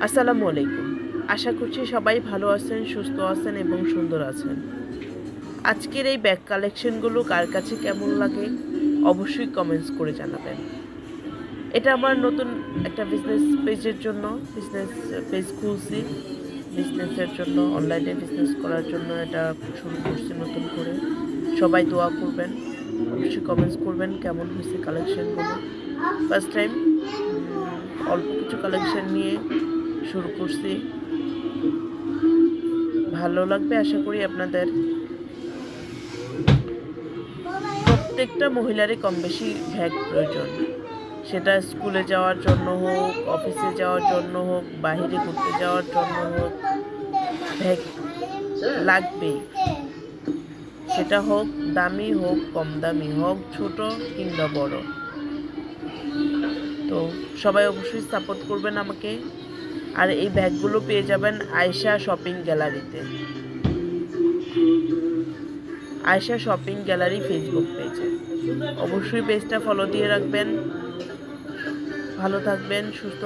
আসসালামু আলাইকুম। আশা করছি সবাই ভালো আছেন, সুস্থ আছেন এবং সুন্দর আছেন। আজকের এই ব্যাগ কালেকশনগুলো কার কাছে কেমন লাগে অবশ্যই কমেন্টস করে জানাবেন। এটা আমার নতুন একটা বিজনেস পেজের জন্য বিজনেস পেজ খুলছি। বিজনেসের জন্য অনলাইনে বিজনেস করার জন্য এটা শুরু করছি নতুন করে। সবাই দোয়া করবেন। অবশ্যই কমেন্টস করবেন কেমন হয়েছে কালেকশনগুলো। ফার্স্ট টাইম অল্প কিছু কালেকশন নিয়ে শুরু করছি। ভালো লাগবে আশা করি আপনাদের। প্রত্যেকটা মহিলারই কম বেশি ব্যাগ প্রয়োজন, সেটা স্কুলে যাওয়ার জন্য হোক, অফিসে যাওয়ার জন্য হোক, বাইরে ঘুরতে যাওয়ার জন্য হোক, ব্যাগ লাগবেই। সেটা হোক দামি হোক কম দামি হোক, ছোট কিংবা বড়। তো সবাই অবশ্যই সাপোর্ট করবেন আমাকে। আর এই ব্যাগগুলো পেয়ে যাবেন আয়েশা শপিং গ্যালারিতে, আয়েশা শপিং গ্যালারি ফেসবুক পেজে। অবশ্যই পেজটা ফলো দিয়ে রাখবেন। ভালো থাকবেন, সুস্থ